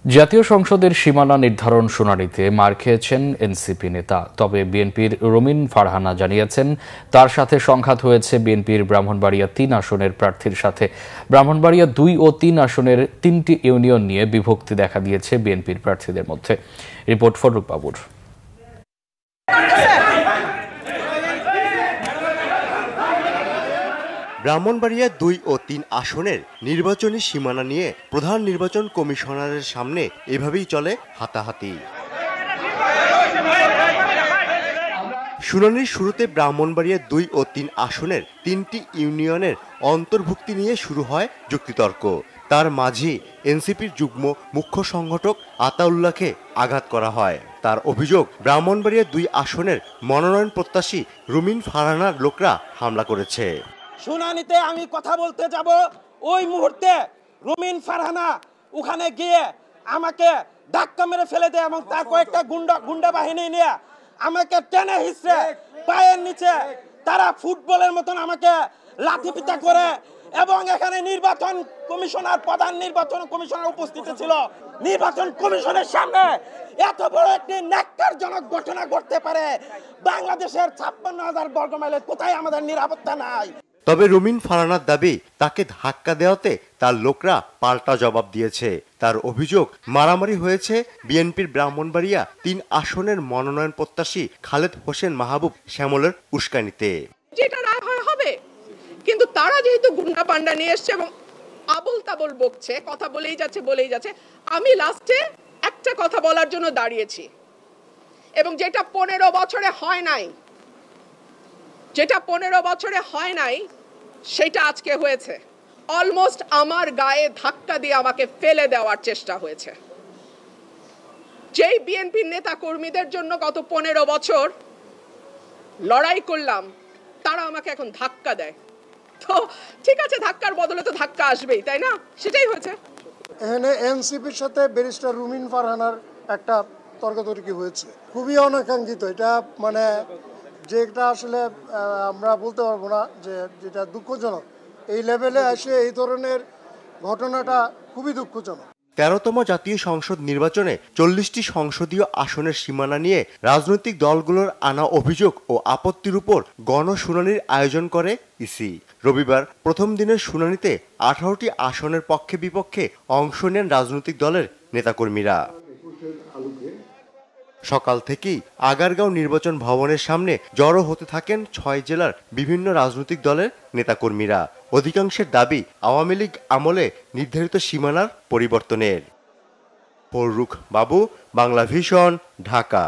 জাতীয় সংসদের সীমানা নির্ধারণ শুনানিতে মার খেয়েছেন এনসিপি নেতা। তবে বিএনপির রুমিন ফারহানা জানিয়েছেন, তার সাথে সংঘাত হয়েছে বিএনপির ব্রাহ্মণবাড়িয়া ৩ আসনের প্রার্থীর সাথে। ব্রাহ্মণবাড়িয়া ২ ও ৩ আসনের ৩টি ইউনিয়ন নিয়ে বিভক্তি দেখা দিয়েছে বিএনপির প্রার্থীদের মধ্যে। রিপোর্ট ফররুক বাবুর। ব্রাহ্মণবাড়িয়া ২ ও ৩ আসনের নির্বাচনী সীমানা নিয়ে প্রধান নির্বাচন কমিশনারের সামনে এভাবেই চলে হাতাহাতি। শুনানির শুরুতে ব্রাহ্মণবাড়িয়া ২ ও ৩ আসনের ৩টি ইউনিয়নের অন্তর্ভুক্তি নিয়ে শুরু হয় যুক্তিতর্ক। তার মাঝেই এনসিপির যুগ্ম মুখ্য সংগঠক আতাউল্লাহকে আঘাত করা হয়। তার অভিযোগ, ব্রাহ্মণবাড়িয়া ২ আসনের মনোনয়ন প্রত্যাশী রুমিন ফারহানার লোকরা হামলা করেছে। শুনানিতে আমি কথা বলতে যাব, ওই মুহূর্তে রুমিন ফারহানা ওখানে গিয়ে আমাকে ধাক্কা মেরে ফেলে দেয় এবং তার কয়েকটা গুন্ডা বাহিনী নিয়ে আমাকে টেনে হিঁচড়ে পায়ের নিচে তারা ফুটবলের মতন আমাকে লাঠিপিটা করে। এবং এখানে নির্বাচন কমিশনার, প্রধান নির্বাচন কমিশনার উপস্থিত ছিল। নির্বাচন কমিশনের সামনে এত বড় একটি ন্যাক্কারজনক ঘটনা ঘটতে পারে? বাংলাদেশের ৫৬,০০০ বর্গ মাইলে কোথায় আমাদের নিরাপত্তা নাই? তবে রুমিন ফারহানার দাবি, তাকে ধাক্কা দেওয়াতে তার লোকরা পাল্টা জবাব দিয়েছে। তার অভিযোগ, মারামারি হয়েছে বিএনপির ব্রাহ্মণবাড়িয়া ৩ আসনের মনোনয়ন প্রত্যাশী খালেদ হোসেন মাহবুব শ্যামলের উস্কানিতে। যেটা রায় হবে, কিন্তু তারা যেহেতু গুন্ডা পান্ডা নিয়ে এসছে এবং আবল তাবল বকছে, কথা বলেই যাচ্ছে, আমি লাস্টে একটা কথা বলার জন্য দাঁড়িয়েছি এবং যেটা ১৫ বছরে হয় নাই সেটা আজকে হয়েছে। অলমোস্ট আমার গায়ে ধাক্কা দিয়ে আমাকে ফেলে দেওয়ার চেষ্টা হয়েছে। যেই বিএনপির নেতা কর্মীদের জন্য গত ১৫ বছর লড়াই করলাম, তারা আমাকে এখন ধাক্কা দেয়। তো ঠিক আছে, ধাক্কার বদলে তো ধাক্কা আসবেই, তাই না? সেটাই হয়েছে। এখানে এনসিপির সাথে ব্যারিস্টার রুমিন ফারহানার একটা তর্কাতর্কি হয়েছে, খুবই অনাকাঙ্ক্ষিত। এটা মানে যেটা আসলে আমরা বলতে পারবো না, যেটা দুঃখজনক। এই লেভেলে এসে এই ধরনের ঘটনাটা খুবই দুঃখজনক। ১৩তম জাতীয় সংসদ নির্বাচনে ৪০টি সংসদীয় আসনের সীমানা নিয়ে রাজনৈতিক দলগুলোর আনা অভিযোগ ও আপত্তির উপর গণশুনানির আয়োজন করে ইসি। রবিবার প্রথম দিনের শুনানিতে ১৮টি আসনের পক্ষে বিপক্ষে অংশ নেন রাজনৈতিক দলের নেতাকর্মীরা। সকাল থেকেই আগারগাঁও নির্বাচন ভবনের সামনে জড়ো হতে থাকেন ৬ জেলার বিভিন্ন রাজনৈতিক দলের নেতাকর্মীরা। অধিকাংশের দাবি, আওয়ামী লীগ আমলে নির্ধারিত সীমানার পরিবর্তনের। ফররুক বাবু, বাংলা ভিশন, ঢাকা।